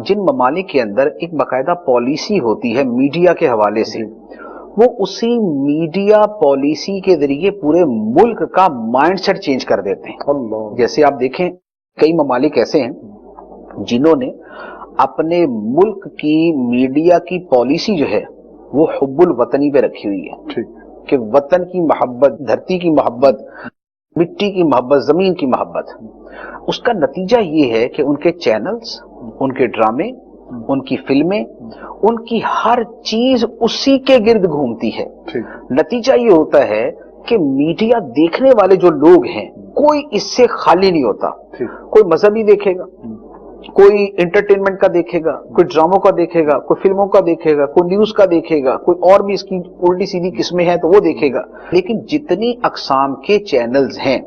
جن ممالک کے اندر ایک باقاعدہ پالیسی ہوتی ہے میڈیا کے حوالے سے، وہ اسی میڈیا پالیسی کے ذریعے پورے ملک کا مائنڈ سیٹ چینج کر دیتے ہیں۔ جیسے آپ دیکھیں کئی ممالک ایسے ہیں جنہوں نے اپنے ملک کی میڈیا کی پالیسی جو ہے وہ حب الوطنی پہ رکھی ہوئی ہے، کہ وطن کی محبت، دھرتی کی محبت، مٹی کی محبت، زمین کی محبت۔ اس کا نتیجہ یہ ہے کہ ان کے چینلز، ان کے ڈرامے، ان کی فلمیں، ان کی ہر چیز اسی کے گرد گھومتی ہے۔ نتیجہ یہ ہوتا ہے کہ میڈیا دیکھنے والے جو لوگ ہیں کوئی اس سے خالی نہیں ہوتا۔ کوئی مذہبی دیکھے گا، کوئی انٹرٹینمنٹ کا دیکھے گا، کوئی ڈراموں کا دیکھے گا، کوئی فلموں کا دیکھے گا، کوئی نیوز کا دیکھے گا، کوئی اور بھی اس کی الٹی سیدھی قسمیں ہیں تو وہ دیکھے گا۔ لیکن جتنی اقسام کے چینلز ہیں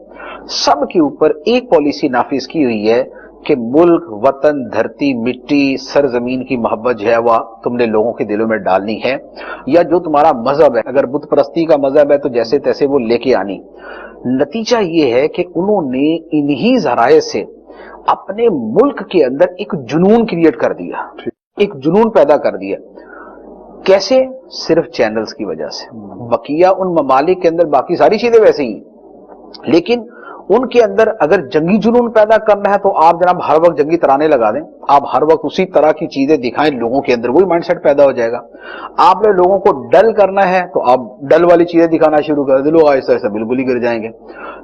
سب کے اوپر ایک پالیسی نافذ کی ہوئی ہے کہ ملک، وطن، دھرتی، مٹی، سرزمین کی محبت جو ہے وہ تم نے لوگوں کے دلوں میں ڈالنی ہے، یا جو تمہارا مذہب ہے، اگر بت پرستی کا مذہب ہے تو جیسے تیسے وہ لے کے آنی۔ نتیجہ یہ ہے کہ انہوں نے انہی ذرائع سے اپنے ملک کے اندر ایک جنون کریٹ کر دیا، ایک جنون پیدا کر دیا۔ کیسے؟ صرف چینلز کی وجہ سے۔ بقیہ ان ممالک کے اندر باقی ساری چیزیں ویسے ہی، لیکن ان کے اندر اگر جنگی جنون پیدا کرنا ہے تو آپ جناب ہر وقت جنگی ترانے لگا دیں، آپ ہر وقت اسی طرح کی چیزیں دکھائیں، لوگوں کے اندر وہی مائنڈ سیٹ پیدا ہو جائے گا۔ آپ نے لوگوں کو ڈل کرنا ہے تو آپ ڈل والی چیزیں دکھانا شروع کر دیں، لوگ ایسا ایسا بالکل ہی گر جائیں گے۔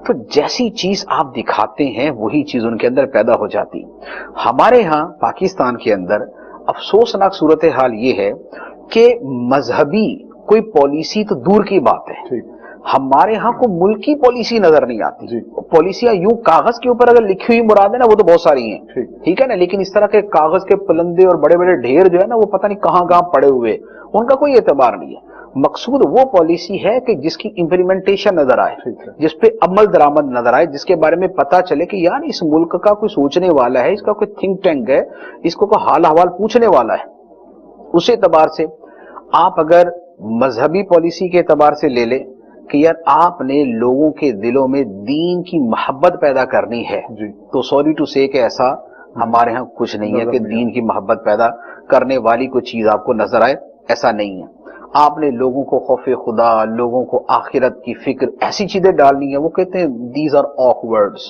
تو جیسی چیز آپ دکھاتے ہیں وہی چیز ان کے اندر پیدا ہو جاتی۔ ہمارے ہاں پاکستان کے اندر افسوسناک صورتحال یہ ہے کہ مذہبی کوئی پالیسی تو دور کی بات ہے، ہمارے ہاں کو ملکی پالیسی نظر نہیں آتی۔ پالیسیاں یوں کاغذ کے اوپر اگر لکھی ہوئی مراد ہے نا وہ تو بہت ساری ہیں، ٹھیک ہے نا، لیکن اس طرح کے کاغذ کے پلندے اور بڑے بڑے ڈھیر جو ہے نا وہ پتہ نہیں کہاں کہاں پڑے ہوئے، ان کا کوئی اعتبار نہیں ہے۔ مقصود وہ پالیسی ہے کہ جس کی امپلیمنٹیشن نظر آئے، جس پہ عمل درآمد نظر آئے، جس کے بارے میں پتا چلے کہ یار اس ملک کا کوئی سوچنے والا ہے، اس کا کوئی تھنک ٹینک ہے، اس کو کوئی حال احوال پوچھنے والا ہے۔ اس اعتبار سے آپ اگر مذہبی پالیسی کے اعتبار سے لے لیں کہ یار آپ نے لوگوں کے دلوں میں دین کی محبت پیدا کرنی ہے، تو سوری ٹو سے کہ ایسا ہمارے ہاں کچھ نہیں ہے کہ دین کی محبت پیدا کرنے والی کوئی چیز آپ کو نظر آئے، ایسا نہیں ہے۔ آپ نے لوگوں کو خوف خدا، لوگوں کو آخرت کی فکر، ایسی چیزیں ڈالنی ہیں، وہ کہتے ہیں دیز آر آکورڈز،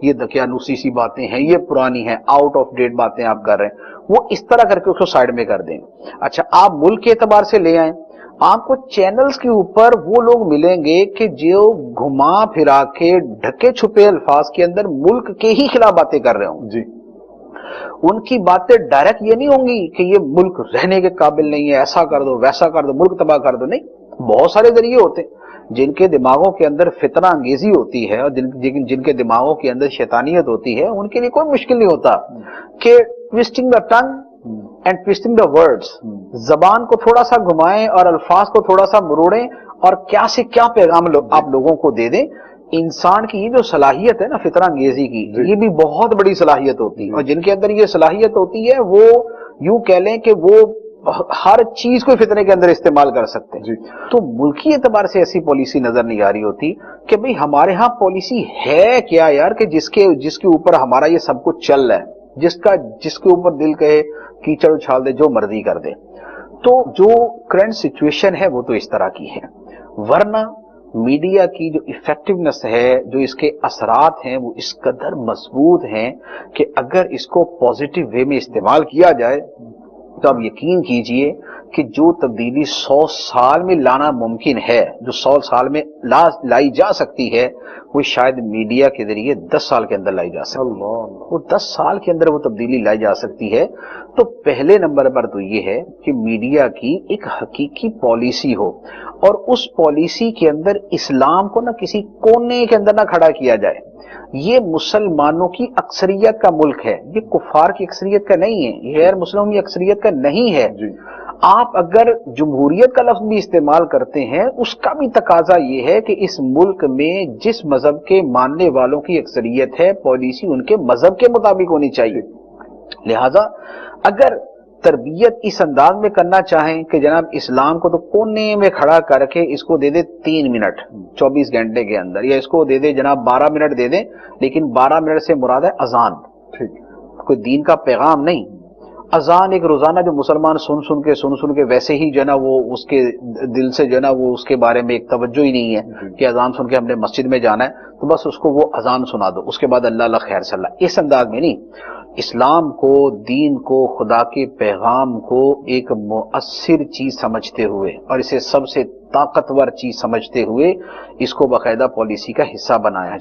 یہ دقیانوسی سی باتیں ہیں، یہ پرانی ہیں، آؤٹ آف ڈیٹ باتیں آپ کر رہے ہیں، وہ اس طرح کر کے اس کو سائڈ میں کر دیں۔ اچھا آپ ملک کے اعتبار سے لے آئیں، آپ کو چینلز کے اوپر وہ لوگ ملیں گے کہ جو گھما پھرا کے ڈھکے چھپے الفاظ کے اندر ملک کے ہی خلاف باتیں کر رہے ہوں۔ ان کی باتیں ڈائریکٹ یہ نہیں ہوں گی کہ یہ ملک رہنے کے قابل نہیں ہے، ایسا کر دو ویسا کر دو، ملک تباہ کر دو، نہیں، بہت سارے ذریعے ہوتے ہیں جن کے دماغوں کے اندر فتنہ انگیزی ہوتی ہے اور جن کے دماغوں کے اندر شیطانیت ہوتی ہے، ان کے لیے کوئی مشکل نہیں ہوتا کہ ٹویسٹنگ دا ٹنگ اینڈ ٹویسٹنگ دا ورڈز، زبان کو تھوڑا سا گھمائیں اور الفاظ کو تھوڑا سا مروڑیں اور کیا سے کیا پیغام آپ لوگوں کو دے دیں۔ انسان کی یہ جو صلاحیت ہے نا فتنہ انگیزی کی، یہ بھی بہت بڑی صلاحیت ہوتی ہے، اور جن کے اندر یہ صلاحیت ہوتی ہے وہ یوں کہہ لیں کہ وہ ہر چیز کو فتنے کے اندر استعمال کر سکتے ہیں۔ تو ملکی اعتبار سے ایسی پالیسی نظر نہیں آ رہی ہوتی کہ بھئی ہمارے ہاں پالیسی ہے کیا یار کہ جس کے اوپر ہمارا یہ سب کچھ چل رہا ہے، جس کے اوپر دل کہے کیچڑ اچھال دے، جو مرضی کر دے۔ تو جو کرنٹ سچویشن ہے وہ تو اس طرح کی ہے، ورنہ میڈیا کی جو ایفیکٹونیس ہے، جو اس کے اثرات ہیں، وہ اس قدر مضبوط ہیں کہ اگر اس کو پازیٹیو وے میں استعمال کیا جائے تو آپ یقین کیجئے کہ جو تبدیلی 100 سال میں لانا ممکن ہے، جو 100 سال میں لائی جا سکتی ہے، وہ شاید میڈیا کے ذریعے 10 سال کے اندر لائی جا سکتی ہے۔ وہ 10 سال کے اندر وہ تبدیلی لائی جا سکتی ہے۔ تو پہلے نمبر پر تو یہ ہے کہ میڈیا کی ایک حقیقی پالیسی ہو، اور اس پالیسی کے اندر اسلام کو نہ کسی کونے کے اندر نہ کھڑا کیا جائے۔ یہ مسلمانوں کی اکثریت کا ملک ہے، یہ کفار کی اکثریت کا نہیں ہے، یہ غیر مسلموں کی اکثریت کا نہیں ہے۔ آپ اگر جمہوریت کا لفظ بھی استعمال کرتے ہیں، اس کا بھی تقاضا یہ ہے کہ اس ملک میں جس مذہب کے ماننے والوں کی اکثریت ہے، پالیسی ان کے مذہب کے مطابق ہونی چاہیے۔ لہذا اگر تربیت اس انداز میں کرنا چاہیں کہ جناب اسلام کو تو کونے میں کھڑا کر کے اس کو دے دے 3 منٹ 24 گھنٹے کے اندر، یا اس کو دے دے جناب 12 منٹ دے دیں، لیکن 12 منٹ سے مراد ہے اذان، کوئی دین کا پیغام نہیں۔ اذان ایک روزانہ جو مسلمان سن سن کے ویسے ہی جو ہے نا وہ اس کے دل سے جو ہے نا وہ اس کے بارے میں ایک توجہ ہی نہیں ہے کہ اذان سن کے ہم نے مسجد میں جانا ہے، تو بس اس کو وہ اذان سنا دو، اس کے بعد اللہ اللہ خیر صلی اللہ، اس انداز میں نہیں۔ اسلام کو، دین کو، خدا کے پیغام کو ایک مؤثر چیز سمجھتے ہوئے اور اسے سب سے طاقتور چیز سمجھتے ہوئے اس کو باقاعدہ پالیسی کا حصہ بنایا جائے۔